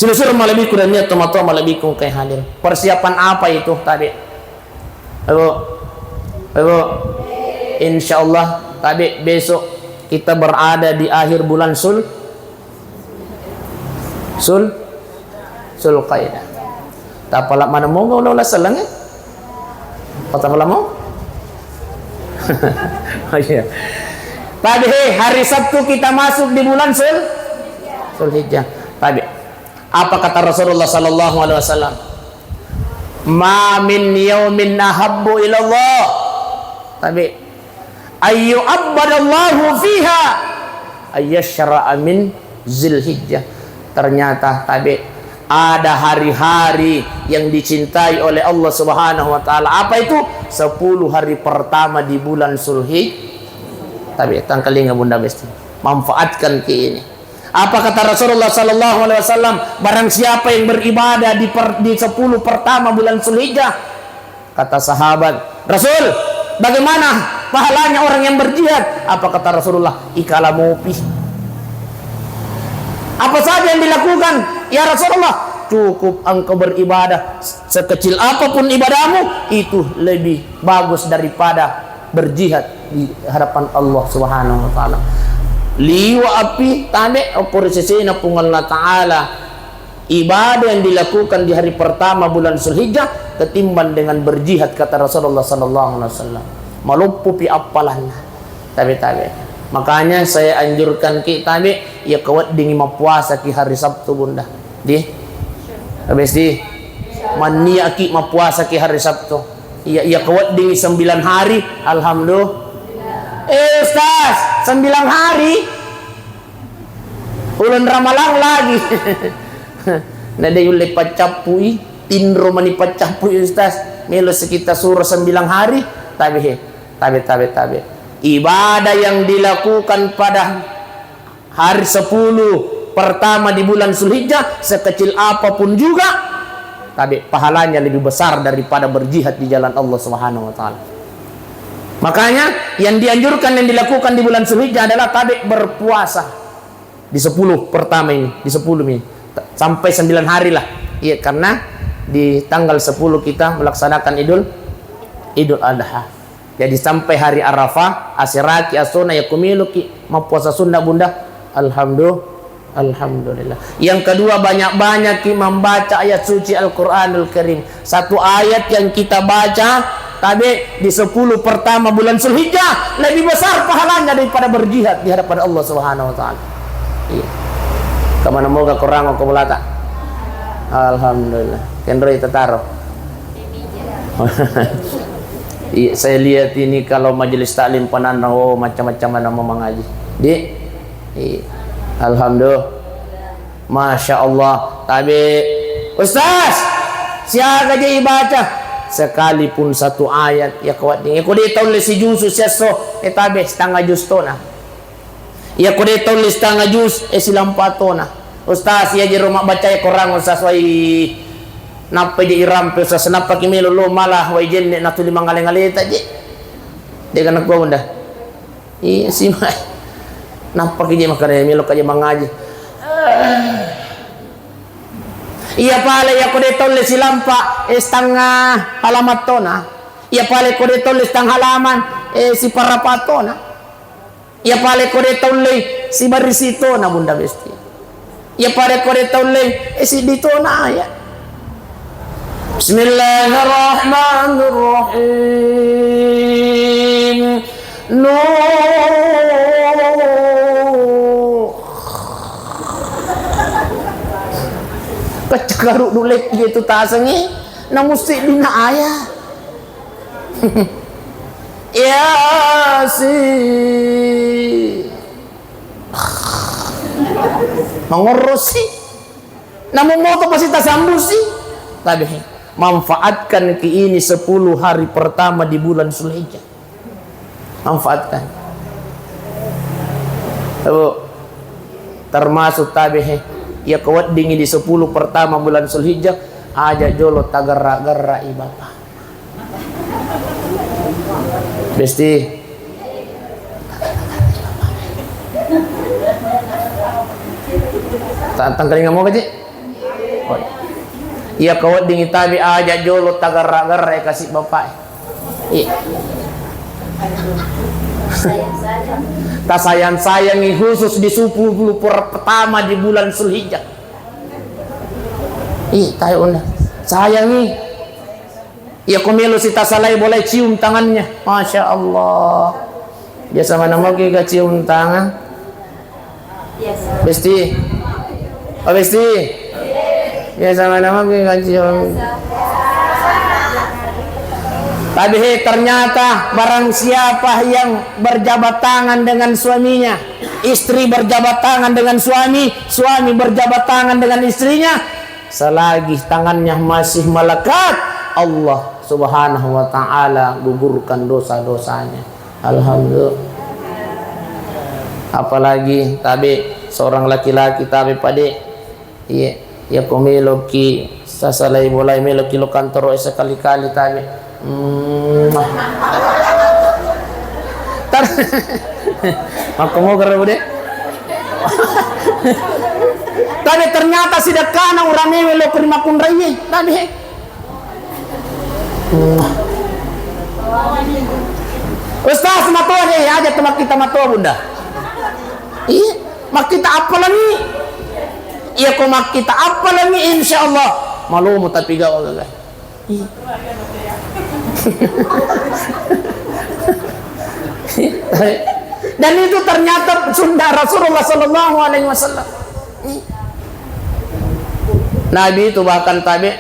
Silusur malabiku dan niat tomato malabiku kay hadir. Persiapan apa itu tadi? Ibu, insyaallah tadi besok kita berada di akhir bulan Zulqaidah. Tapala mana mo ngawala salang eh? Patapala mo? Oh iya. Tadi hari Sabtu kita masuk di bulan Zulhijjah. Tadi apa kata Rasulullah sallallahu alaihi wasallam? Ma min yaumin ahabbu ila Allah. Tadi ayyu abadallahu fiha ayyashra'a min Zulhijjah. Ternyata tadi ada hari-hari yang dicintai oleh Allah Subhanahu wa taala. Apa itu? 10 hari pertama di bulan Zulhijjah. Tapi tangkalinga bunda besti. Manfaatkan ke ini. Apa kata Rasulullah sallallahu alaihi wasallam? Barang siapa yang beribadah di 10 pertama bulan Zulhijjah, kata sahabat, Rasul, bagaimana pahalanya orang yang berjihad? Apa kata Rasulullah? Ikalamupi. Apa saja yang dilakukan? Ya Rasulullah, cukup engkau beribadah sekecil apapun ibadahmu, itu lebih bagus daripada berjihad di hadapan Allah Subhanahu wa taala. Liwa api tade oposisina pungal na taala ibadah yang dilakukan di hari pertama bulan Zulhijjah ketimbang dengan berjihad, kata Rasulullah sallallahu alaihi wasallam. Maluppupi apalan tabe. Makanya saya anjurkan kita ya kawat dingi mapuasa ki hari Sabtu bunda. Habis mania ki mapuasa ki hari Sabtu. Ya kawat dingi 9 hari, alhamdulillah. Ustaz, 9 hari. Ulan ramalang lagi. Nada yung lipat capui, tinro mani pacapui Ustaz. Melo sekitar surah 9 hari. Tabi. Ibadah yang dilakukan pada hari 10 pertama di bulan Zulhijjah sekecil apapun juga, tapi pahalanya lebih besar daripada berjihad di jalan Allah Subhanahu wa taala. Makanya yang dianjurkan yang dilakukan di bulan Zulhijjah adalah tadi berpuasa di 10 pertama ini, di 10 ini sampai 9 hari lah. Iya, karena di tanggal 10 kita melaksanakan Idul Adha. Jadi sampai hari Arafah, asiraki asuna yakumiluki mapuasa sunnah bunda. Alhamdulillah. Yang kedua, banyak-banyak membaca ayat suci Al-Qur'anul Karim. Satu ayat yang kita baca tadi di 10 pertama bulan Zulhijjah lebih besar pahalanya daripada berjihad di hadapan Allah Subhanahu wa taala. Iya. Kamana moga kurang ko mulata. Alhamdulillah. Kendroi tataro. Iya, saya lihat ini kalau majelis taklim pananaw macam-macam nama mengaji. Alhamdulillah. Masya Allah. Tapi Ustaz, siapa aja ibadah sekalipun satu ayat ya kuat ni. Ko di tahu si juz seso tabi setengah juz tona. Ya ko di tahu setengah juz silang patona. Ustaz ya di rumah baca Quran Ustaz wai napa di iram pe Ustaz napa kimi lo malah wai jenne na tu limang ngaleng-ngaleng taji. Dia kan aku bunda. Iya sih mai. Napa kini makanya milo kaje mangaji. Iya pale ya kode tulis silampa setengah halaman tona. Iya pale kode tulis setengah halaman si parapatona. Iya pale kode tulis si barisitona bunda besti. Iya pale kode tulis si ditona ya. Bismillahirrahmanirrahim. Kecekaru dulek gitu tasengi na musti dina ayah. Yasin mengurusi namun moto pasti tasambusi tapi manfaatkan ke ini 10 hari pertama di bulan Zulhijjah, manfaatkan termasuk tabihe ya kawat dingin di 10 pertama bulan Zulhijjah aja jolo tagara-gara ibadah besti tangkal nggak mau kaji Iya kawat ding tabi aja jolo tagar-gar kasih bapak. Iya. Tak sayang-sayangi khusus di 10 pertama di bulan Zulhijjah. Ih, tayo na. Sayangi. Iya kumilo si tasalay boleh cium tangannya. Masya Allah. Biasa mana mau kita cium tangan? Besti. Oh besti. Biasa mana mau kita cium. Tapi ternyata barang siapa yang berjabat tangan dengan suaminya, istri berjabat tangan dengan suami, suami berjabat tangan dengan istrinya, selagi tangannya masih melekat, Allah Subhanahu wa ta'ala gugurkan dosa-dosanya. Alhamdulillah. Apalagi tapi seorang laki-laki tapi pade ya komeloki sasalay bolay meloki lo kantor sekali-kali tapi mau bude. Tapi ternyata sidak kana orang ini lo terima kunrai tadi. Ustaz matua deh aja teman kita matua bunda. Iya, mak kita apa lagi? Iya kok mak kita apa lagi insyaallah. Malu mau tapi gak oleh. Iya. Dan itu ternyata sunnah Rasulullah Sallallahu Alaihi Wasallam. Nabi itu bahkan tabi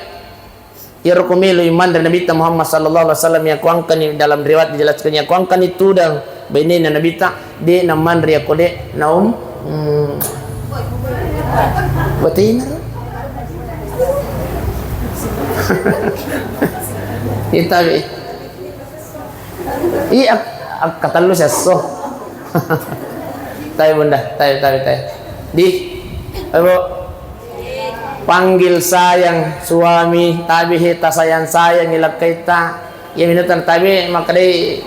yarkumilu iman dan Nabi Muhammad Sallallahu Alaihi Wasallam yang kuangkan dalam riwayat dijelaskannya kuangkan itu dan benina Nabi tak de naman ria kode naum batin kita iya kata lu sesuatu tayo bunda tayo di ayo panggil sayang suami tabi hita sayang ilak kita ya minutan tabi maka deh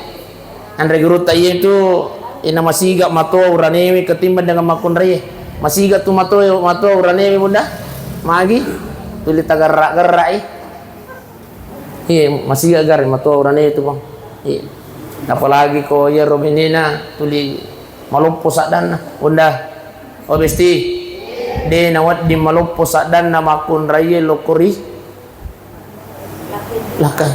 andre guru tayo itu ina masiga mato uranemi ketimbang dengan makun reye masiga tu mato uranemi bunda magi tuli tagar-gerai iya masih agar matua orang itu bang iya apalagi ko ya robinina tuli malumpo sadan bunda obesti de nawat di malumpo sadan na makun raye lokori lakan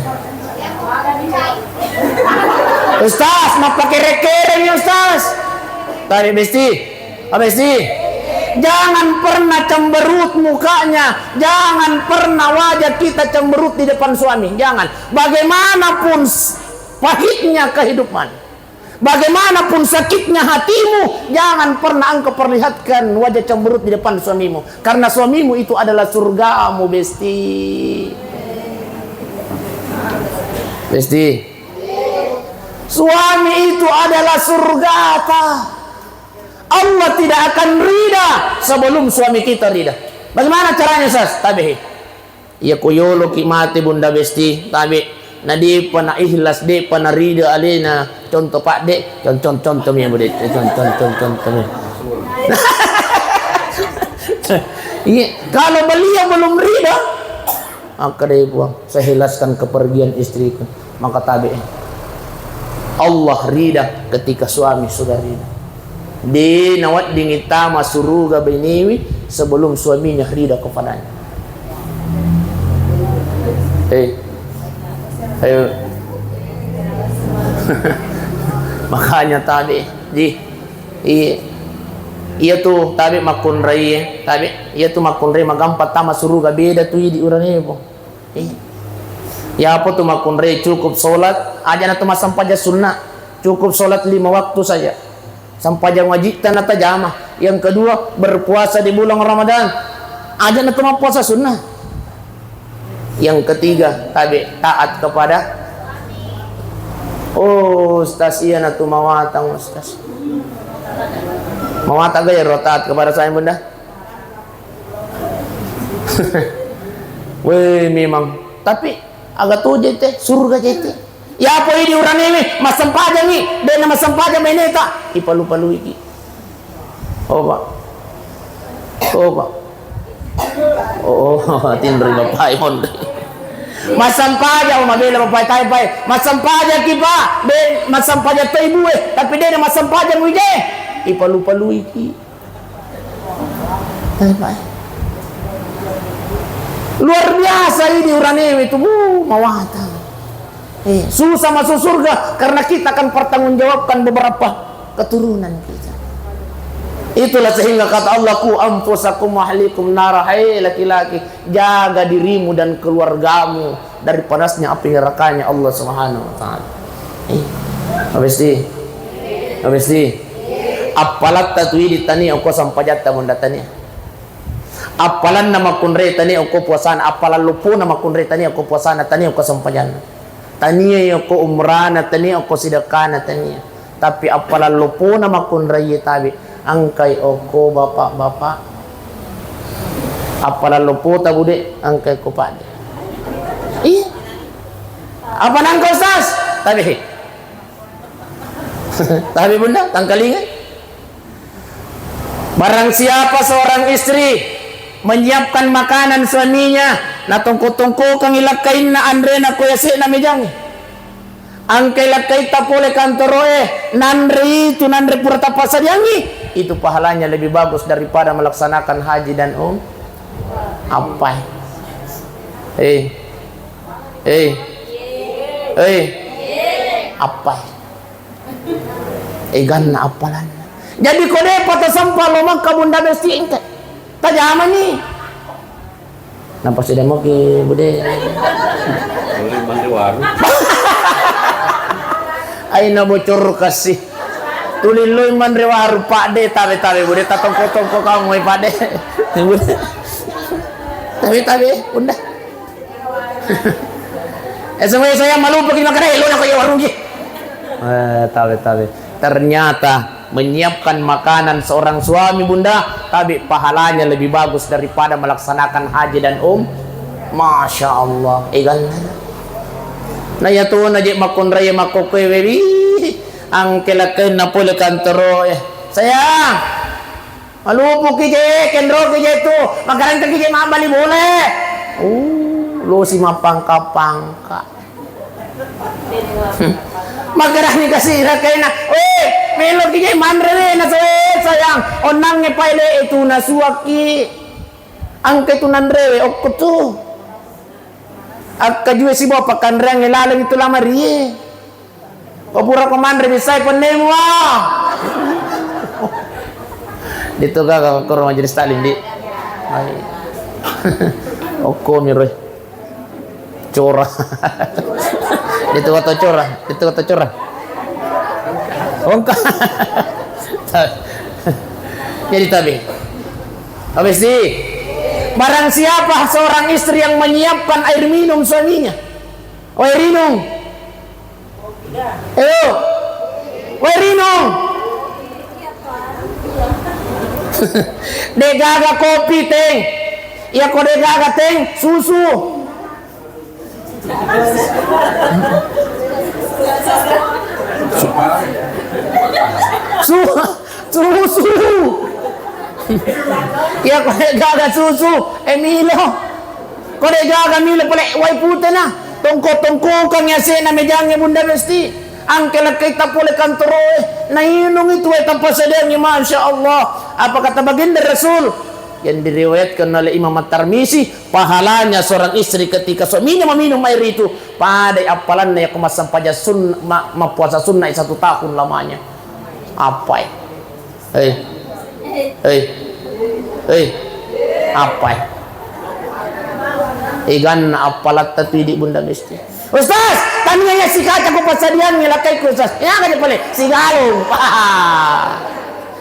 Ustaz nak pakai rekere Ustaz tadi besti obesti jangan pernah cemberut mukanya, jangan pernah wajah kita cemberut di depan suami, jangan. Bagaimanapun pahitnya kehidupan, bagaimanapun sakitnya hatimu, jangan pernah engkau perlihatkan wajah cemberut di depan suamimu, karena suamimu itu adalah surgamu, besti. Besti, suami itu adalah surga. Allah tidak akan rida sebelum suami kita rida. Bagaimana caranya Sas? Tabi. Ya kuyolo ki mati bunda besti. Tabi. Nadi pana ikhlas de pana rida alena. Contoh Pak Dek. Contoh ya bude. Contoh. Iya. Kalau beliau belum rida, maka dia buang. Saya hilaskan kepergian istriku. Maka tabi. Allah rida ketika suami sudah rida. Di nawat dingita masuruga biniwi sebelum suaminya rida kepadanya. Ayo. Makanya tadi iya tuh tadi makun rai tadi iya tuh makun rai magampat tama suruga beda tuh di urane po. Ya apa tuh makun rai cukup solat aja na tuh masam paja sunnah cukup solat 5 waktu saja. Sampai yang wajib tanah tajamah. Yang kedua berpuasa di bulan Ramadan. Aja nak puasa sunnah. Yang ketiga taat kepada Ustaz iya nak mawatang Ustaz. Mawatang gaya taat kepada saya bunda. Weh memang. Tapi agak tuh jete surga jete. Ya apa ini orang ini masam paja ni dan masam paja meneta ipalu-palu iki. Oh pak Oh, tindri bapak yon. Masampaja umabela bapak tayo pa. Masampaja kipa, de masampaja to ibu tapi dia masampaja mo ije. Ipalu-palu iki. Tayo pa. Luar biasa ini urane itu mawata. Susah masuk surga karena kita akan pertanggungjawabkan beberapa keturunan kita. Itulah sehingga kata Allah, ku anfusakum wa ahlikum nara, hai laki-laki, jaga dirimu dan keluargamu dari panasnya api nerakanya Allah Subhanahu wa taala. Habis apalat tatwidi tani aku sampajatta bunda tani. Apalan nama kunre tani aku puasana, apalan lupu nama kunre tani aku puasana tani aku sampajana. Tani aku umrana tani aku sidakana tani. Tapi apalan lupu nama kunre tabi. Angkai oko bapak-bapak apalah lupu tabude angkai ko pade. Iya. Apa nang kau sas? Tabi. Tabi bunda tangkalingan. Barang siapa seorang istri menyiapkan makanan suaminya na tungku-tungku kang ilakain na andre na kuyasi na mijang. Angkai lakai tapole kantoroe nandri tu nandri purata pasadyangi. Itu pahalanya lebih bagus daripada melaksanakan haji dan apa? Apa? Ganna apalan. Jadi kode pada sampah lomang kabunda besti ingke. Tajaman ni. Nampak sudah mau ke bude. Boleh mandi warung. Aina bocor kasih. Tuliloy man rewaru Pak De tabe bude tatongko-tongko kamu Pak De. Tabe bunda. Semua saya malu pergi makan elo nak ke warung ji. Tabe. Ternyata menyiapkan makanan seorang suami bunda, tapi pahalanya lebih bagus daripada melaksanakan haji dan Masya Allah. Nah ya tuh najik makon raya makokoy baby. Ang kelaken na pula kantoro sayang malupo kije kendro kije tu magaran kije mabali boleh lo si mapangka-pangka magaran ni kasi rakay na melo kije mandre na sayang onang nge paile itu nasuaki ang ketunandre okko tu akka juwe si bapak kandrang ilalang itu lamari Kapura komandre bisay ponemu dito ka rumah majelis taklim di ay oko miroy cora dito kata cora ongka jadi tabi habis di barang siapa seorang istri yang menyiapkan air minum suaminya air minum Werinong degaga kopi teng iya ko degaga teng susu susu iya ko degaga susu Milo ko degaga Milo pala way puta na tongko-tongko kang yase na medyange bunda besti angke lakay tapole kantoro na inong itu ay tampasadyan ni Masya Allah. Apa kata baginda Rasul yang diriwayatkan oleh Imam At-Tirmizi, pahalanya seorang istri ketika suaminya meminum air itu pada apalan na kumasam paja puasa sunnah 1 tahun lamanya. Apa apa igan apalat tatwidi bunda besti Ustaz tanya si kaca ko pasadian nilakay ko Ustaz ya kanya pala sigalong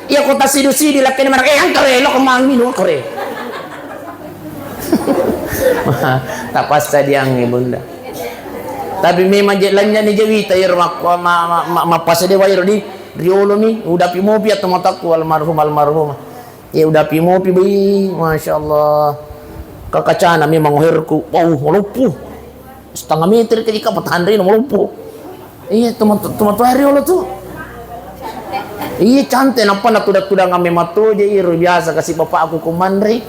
iya ko tasidu-sidi lakay naman ang karelo kumang minu kore tapas sadiang ni bunda tapi memang jelanya ni jawita ir mapasade wairo di riolo mi udah pimopi atau mataku almarhum ya udah pimopi bi Masya Allah kakacana memang herku malupu setengah meter ketika patahan rin malupu iya tomato hariolo tuh iya cantik napa nak tudak-tudak ngame mato je iro biasa kasih bapak aku kumandri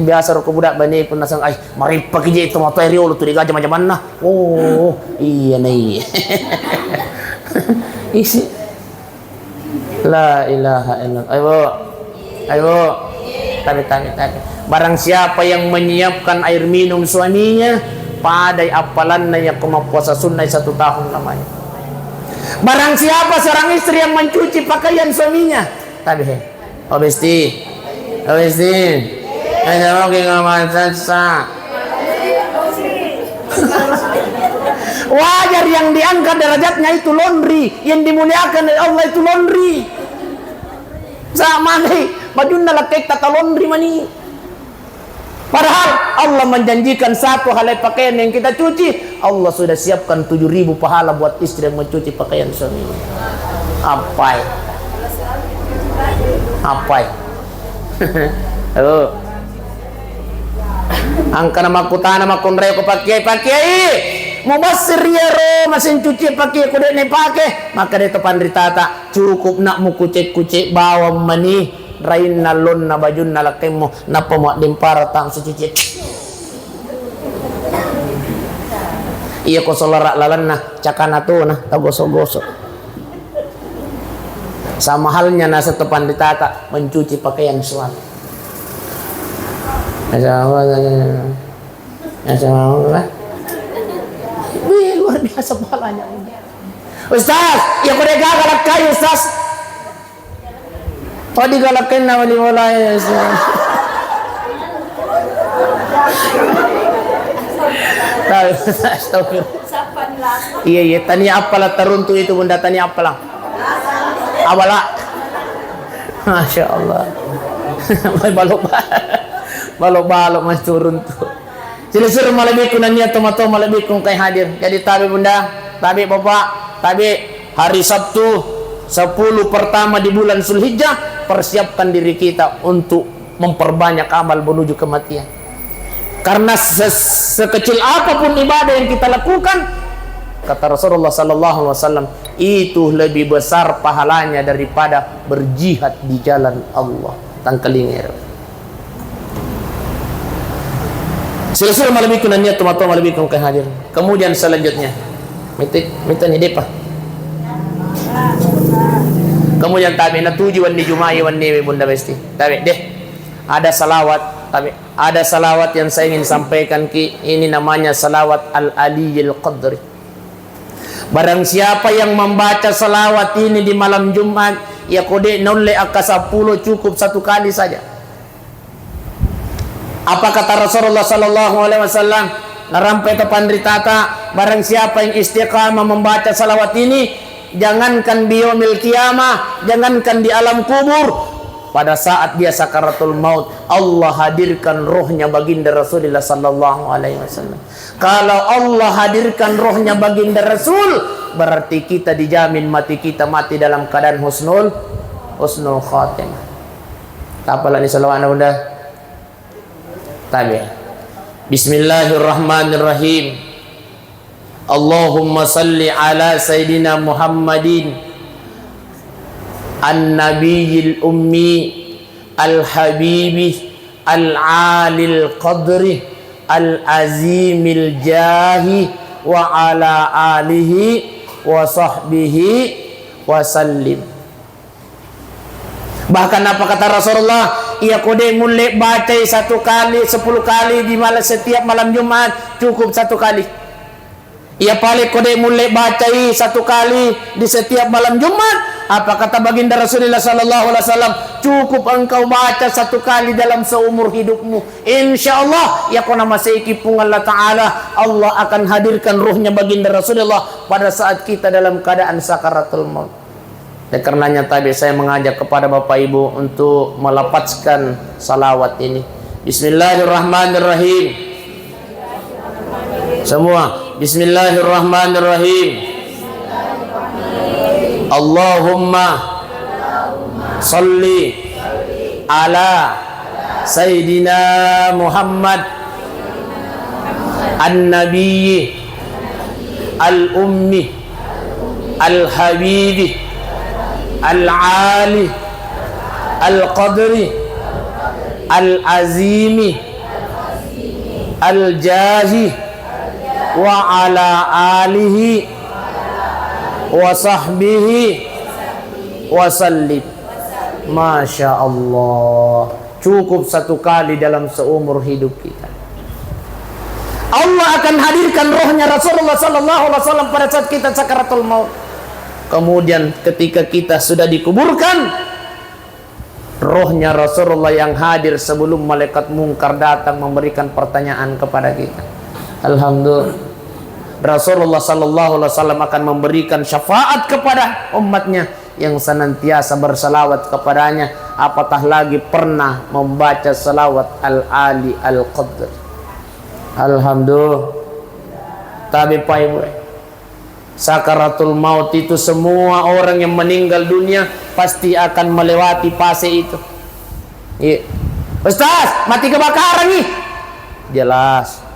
Biasa roko budak bani pun nasang ay mari pagi je itu motor rio tu diga macam mana. Oh, iya nih. Isi. La ilaha illallah. Ayo. Tabi. Barang siapa yang menyiapkan air minum suaminya, padai apalan na yang puasa sunnah 1 tahun lamanya. Barang siapa seorang istri yang mencuci pakaian suaminya, tabi. Obesti. Ayo wajar yang diangkat derajatnya itu laundry, yang dimuliakan oleh Allah itu laundry. Sama nih, baju nalakek tata laundry mani. Padahal Allah menjanjikan satu helai pakaian yang kita cuci, Allah sudah siapkan 7.000 pahala buat istri yang mencuci pakaian suaminya. Apai? Angka nama kutana makunreo ko pakai mubasir ya ro mesin cuci pakai kuda ne pakai maka dia pandritata cukup nak mu kucek bawa mani rain nalon na bajun na lakemo na pamo dimpara tang suci iya ko solara lalan na cakana tu na tagoso-goso sama halnya na satu pandritata mencuci pakaian suami. Luar biasa pahalanya. Ustaz, ya kau galak kayu Ustaz. Kau digalakin na wali mulai. Iya, tanya apalah teruntu itu bunda tanya apalah. Awala. Masya Allah. Balok mas turun tuh. Silusur malabikun niat tomato malabikun kay hadir. Jadi tabi bunda, tabi bapak, tabi hari Sabtu 10 pertama di bulan Zulhijjah, persiapkan diri kita untuk memperbanyak amal menuju kematian. Karena sekecil apapun ibadah yang kita lakukan, kata Rasulullah sallallahu alaihi wasallam, itu lebih besar pahalanya daripada berjihad di jalan Allah. Tangkelingir. Selesai malam itu niat tomato malam itu hadir. Kemudian selanjutnya, minta hidup pak. Kemudian tabi na tujuan di Jumai wan ni bunda besti. Tabi deh. Ada salawat, tabi ada salawat yang saya ingin sampaikan ini namanya salawat al-aliyil qadri. Barang siapa yang membaca salawat ini di malam Jumat, ya kode nolle aka 10 cukup 1 kali saja. Apa kata Rasulullah sallallahu alaihi wasallam? Narampai ke pandritata, barang siapa yang istiqamah membaca salawat ini, jangankan di yaumil qiyamah, jangankan di alam kubur, pada saat dia sakaratul maut, Allah hadirkan rohnya baginda Rasulullah sallallahu alaihi wasallam. Kalau Allah hadirkan rohnya baginda Rasul, berarti kita dijamin mati mati dalam keadaan husnul khatimah. Apalah ni salawat bunda? Tabi. Bismillahirrahmanirrahim. Allahumma salli ala Sayyidina Muhammadin an-nabiyil ummi al-habibi al-alil qadri al-azimil jahi wa ala alihi wa sahbihi wa sallim. Bahkan apa kata Rasulullah, ia kode mulai baca 1 kali 10 kali di malam setiap malam Jumat, cukup 1 kali. Ia paling kode mulai baca 1 kali di setiap malam Jumat. Apa kata baginda Rasulullah sallallahu alaihi wasallam, cukup engkau baca 1 kali dalam seumur hidupmu. Insyaallah ya kona masih pung Allah taala, Allah akan hadirkan ruhnya baginda Rasulullah pada saat kita dalam keadaan sakaratul maut. Dan karenanya tadi saya mengajak kepada Bapak Ibu untuk melafazkan salawat ini. Bismillahirrahmanirrahim. Semua Bismillahirrahmanirrahim. Allahumma salli ala Sayyidina Muhammad an-nabiyyi al-ummi al-habibi al-ali al-qadri al-azimi al-jahi wa ala alihi wa sahbihi wa sallim. Masya Allah, cukup satu kali dalam seumur hidup kita. Allah akan hadirkan rohnya Rasulullah sallallahu alaihi wasallam pada saat kita sakaratul maut. Kemudian ketika kita sudah dikuburkan, rohnya Rasulullah yang hadir sebelum malaikat mungkar datang memberikan pertanyaan kepada kita. Alhamdulillah, Rasulullah sallallahu alaihi wasallam akan memberikan syafaat kepada umatnya yang senantiasa bersalawat kepadanya. Apatah lagi pernah membaca salawat al-ali al-qadr. Alhamdulillah. Tapi Pak Ibu, sakaratul maut itu semua orang yang meninggal dunia pasti akan melewati fase itu. Iya. Ustaz, mati kebakaran nih. Jelas.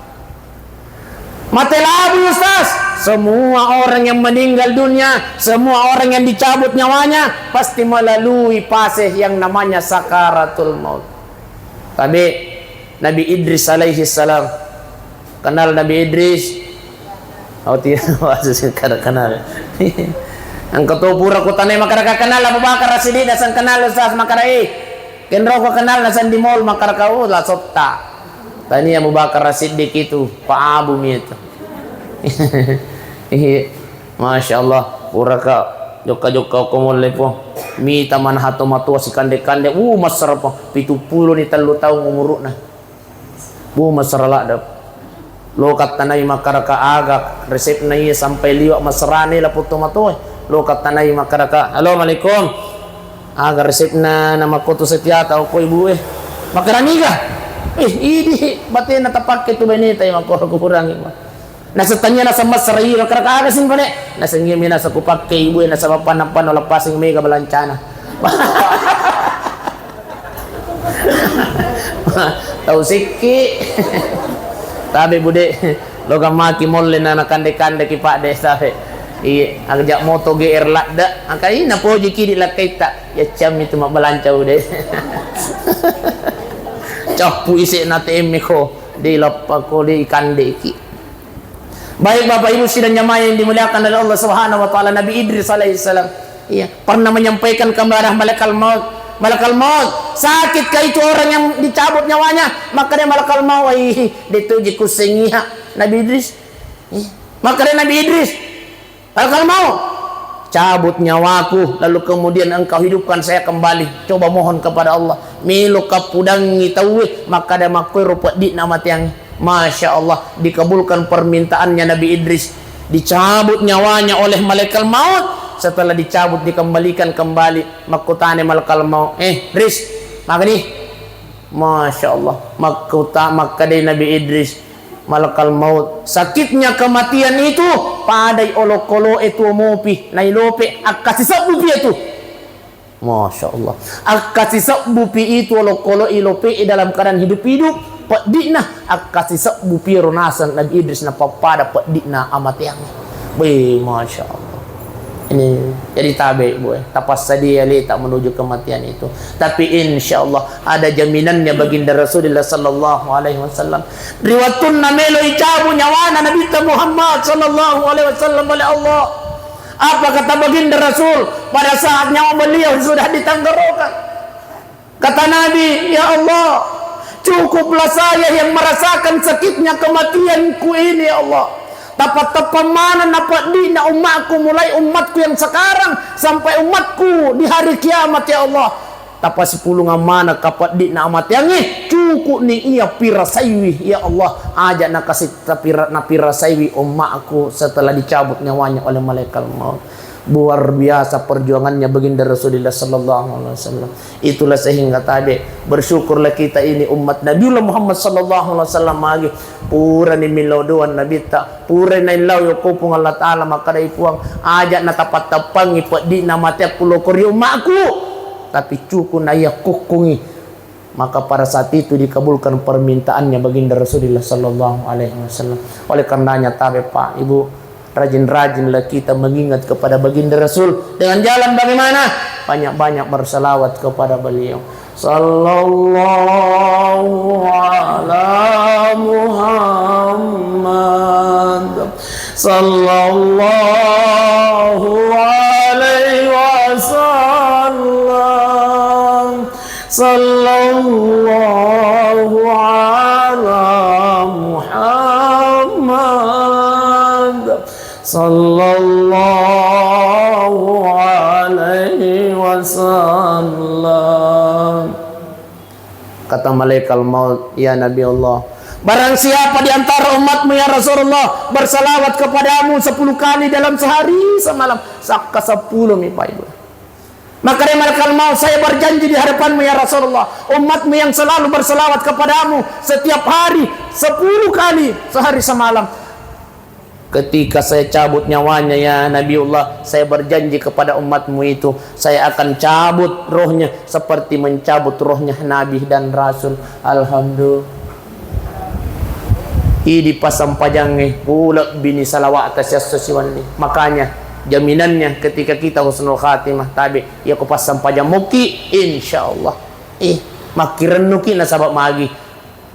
Mati lampu Ustaz. Semua orang yang meninggal dunia, semua orang yang dicabut nyawanya pasti melalui fase yang namanya sakaratul maut. Tapi Nabi Idris alaihi salam, kenal Nabi Idris? Oh tidak, kenal. Ang katupura ko tanay makaraka kenal Abu Bakar Rasidin nasan kenal Ustaz makarai. Kenro ko kenal nasan di mall makarakau la sotta. Tani Abu Bakar Rasidin itu Pak Abu mi itu. Masya Allah, uraka joka ko mo lepo. Mi taman hato matua si kande-kande. Masara po 70 ni 3 taong umuro na. Masara dap. Lokat tanay makaraka agak resep na iya sampai liwa masarani la puto matoy. Lokat tanay makaraka. Halo, Assalamualaikum. Agak resep na makoto setiata o ko ibu makarani ka. Idi bati na tapak itu benita yung kurang iba. Nasa tanya nasa masarayi makaraka aga sin pare. Nasa ngimi nasa kupak kay ibu nasa papan wala pasing mega balancana. Tahu siki. Tabi bude logam maki molle na nakande-kande ki Pak De sabe. Agjak moto GR lakda. Angkai na po jiki di lakaita. Ya cam itu mabalancau de. Capu isi na TM ko di lapako di kande ki. Baik Bapak Ibu sidang jamaah yang dimuliakan oleh Allah Subhanahu wa taala, Nabi Idris alaihi salam pernah menyampaikan kepada malaikat maut, malaikat maut, sakitkah itu orang yang dicabut nyawanya? Maka dia malaikat maut dituji kusengiha Nabi Idris. Maka dia Nabi Idris, malaikat maut, cabut nyawaku lalu kemudian engkau hidupkan saya kembali. Coba mohon kepada Allah. Milu kapudangi tawi maka dia makoi rupa di nama tiang. Masya Allah, dikabulkan permintaannya Nabi Idris. Dicabut nyawanya oleh malaikat maut. Setelah dicabut dikembalikan kembali. Makutane malaikat maut. Idris, maka nih. Masya Allah, maka dari Nabi Idris malaikat maut. Sakitnya kematian itu padai olokolo itu mopi nailope akasisabupi itu. Masya Allah, akasisabupi itu olokolo ilope dalam keadaan hidup-hidup. Padikna akasisak bupi ronasan Nabi Idris na papada padikna amat yang Masya Allah. Ini jadi tabe tapas sadia tak menuju kematian itu. Tapi insya Allah ada jaminannya baginda Rasulullah sallallahu alaihi wasallam. Riwatun namelo icabu nyawana Nabi Muhammad sallallahu alaihi wasallam oleh Allah. Apa kata baginda Rasul pada saat nyawa beliau sudah ditanggarokan? Kata Nabi, ya Allah, cukuplah saya yang merasakan sakitnya kematianku ini ya Allah. Tapat-tapat mana napat dina umatku, mulai umatku yang sekarang sampai umatku di hari kiamat ya Allah. Tapat 10 ngamana kapat dina amat yang cukup ni ia pirasaiwi ya Allah. Ajak nak kasih pirasaiwi umatku setelah dicabut nyawanya oleh malaikat maut. Luar biasa perjuangannya baginda Rasulullah sallallahu alaihi wasallam. Itulah sehingga tadi bersyukurlah kita ini umat Nabiullah Muhammad sallallahu alaihi wasallam lagi pura ni milodoan nabi ta pura na ilaw yokupung Allah taala maka dai puang ajak na tapat-tapangi pa di na mati pulo koryo maku tapi cukup na ya kukungi. Maka pada saat itu dikabulkan permintaannya baginda Rasulullah sallallahu alaihi wasallam. Oleh karenanya tabe Pak Ibu, rajin-rajinlah kita mengingat kepada baginda Rasul dengan jalan bagaimana? Banyak-banyak bersalawat kepada beliau. sallallahu ala Muhammad, sallallahu alaihi wasallam, sallallahu ala Muhammad, sallallahu alaihi wasallam. Kata malaikat maut, ya Nabi Allah, barang siapa di antara umatmu ya Rasulullah bersalawat kepadamu 10 kali dalam sehari semalam, saka 10 Pak Ibu. Maka dia malaikat maut, saya berjanji di hadapanmu ya Rasulullah, umatmu yang selalu bersalawat kepadamu setiap hari 10 kali sehari semalam, ketika saya cabut nyawanya ya Nabiullah, saya berjanji kepada umatmu itu, saya akan cabut rohnya seperti mencabut rohnya Nabi dan Rasul. Alhamdulillah. Idi pasang pajangnya pula bini salawat atas yasosiwan ini. Makanya jaminannya ketika kita husnul khatimah tabi ya ko pasang pajang muki insyaallah. Makiran nuki na sabab magi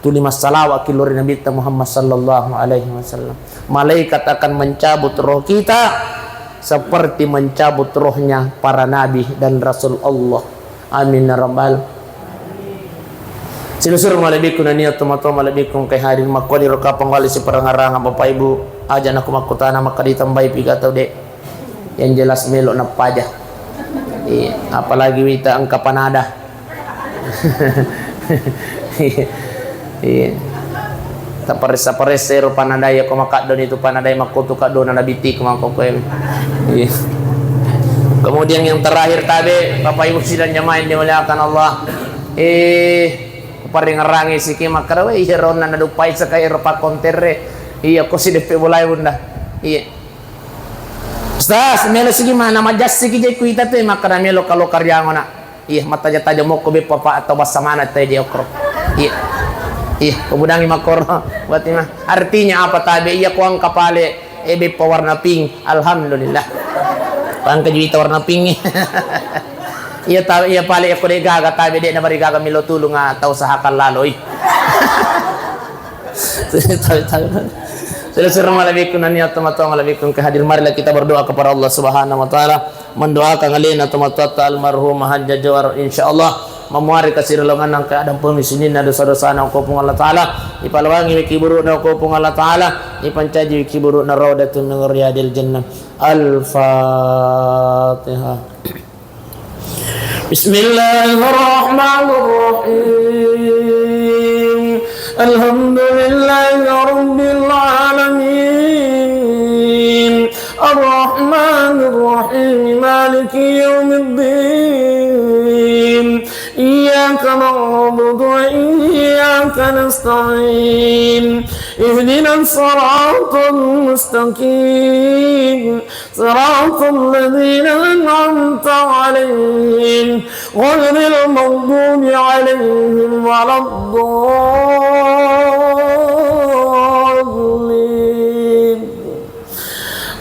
tuli masalawat kilori Nabi Muhammad sallallahu alaihi wasallam. Malaikat akan mencabut roh kita seperti mencabut rohnya para nabi dan rasul Allah. Amin ya rabbal. Silusur malabikum na niya tumato malabikum kay harin makwali ro kapang wali si parangarang Bapak Ibu aja na kumakutana makaditambay pigataw de. Yang jelas melo na paja. Apalagi wita ang kapanada. Tapares sero panadaya ko makadon itu panadaya makutu kadon na nabiti ko makokwem. Kemudian yang terakhir tadi Bapak Ibu sidang jamaah yang dimuliakan Allah, paring rangi siki makarawe iron na nadupay sa kay ropa konterre. Iya ko si depe bulay bunda. Iya. Ustaz, melo sige mana majas sige jay kuita to makara melo kalo karyango na. Iya mataja taja mo ko be papa atau basamana tay di okro. Iya. Kemudian makor buat ini artinya apa tabi iya kuang kapale ebe pewarna pink, alhamdulillah. Pang kejuita warna pink. Iya tabi iya pale ako de gaga tabi de na bari gaga milo tulong atau sahakal laloy. Selesai malabikum na niya tumato malabikum kehadir marilah kita berdoa kepada Allah Subhanahu wa taala, mendoakan alina tumato almarhum Hajjah Jawar insyaallah memuari kasirulungan ng keadaan pemisinin na dosa-dosa na ko pong Allah Ta'ala, ipalawangi wikiburu na ko pong Allah Ta'ala, ipancaji wikiburu na rawdatun ng riyadil jannah. Al-Fatiha. Bismillahirrahmanirrahim. Alhamdulillahi Rabbil Alamin. Ar-Rahmanirrahim. Maliki yawmiddin. إياك نعبد وإياك نستعين اهدنا الصراط المستقيم صراط الذين أنعمت عليهم غير المغضوب عليهم ولا الضالين.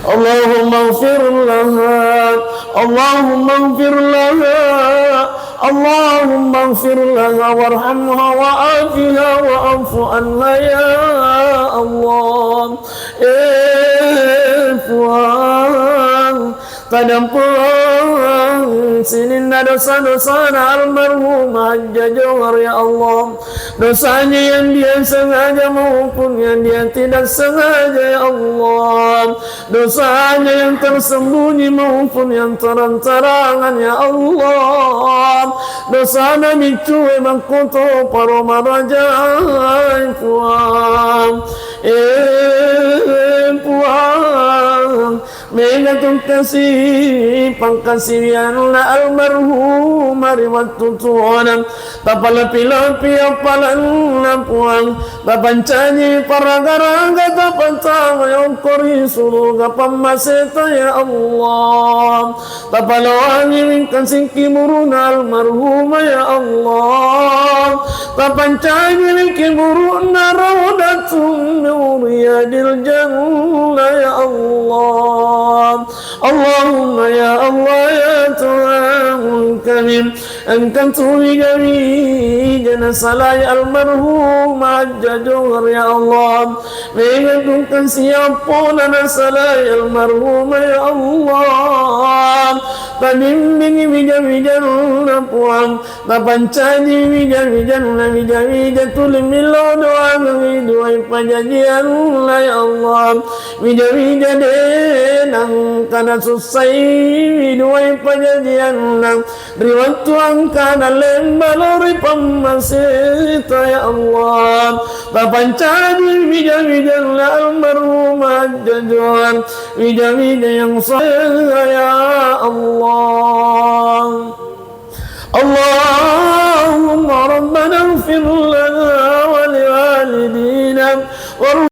اللهم اغفر لها اللهم اغفر لها اللهم اغفر لها وارحمها وعافها واعف عنها يا الله. Tadampuan sininna dosa-dosa almarhum Hajjah Jawar ya Allah, dosanya yang dia sengaja maupun yang dia tidak sengaja ya Allah, dosanya yang tersembunyi maupun yang terang-terangan ya Allah, dosa Nabi cuy mangkuto paroma raja puang mengatung kasih pangkasihan na almarhum mariwat tutuanan tapalapi-lapi apalan na puang tapancanyi paragaraga tapantama yung kori suruga pamaseta ya Allah, tapalawangi mingkansing kimuru na almarhum ya Allah, tapancanyi mingkimuru na rawdatun riyadil jannah ya Allah. Allahumma ya Allah ya Tuhan kami angkat wija salai almarhum Haja Johar ya Allah, mengantunkan siapa nana salai almarhum ya Allah, padimbing wija puang, papancani wija tulim milo doa doa pajajian ya Allah, wija denang kana susai doa pajajian nang riwat tuang kana lembalori pamasita ya Allah, papancani wija almarhum Haja Johar, wija yang sah ya Allah. Allahumma rabbana ighfir lana wa liwalidina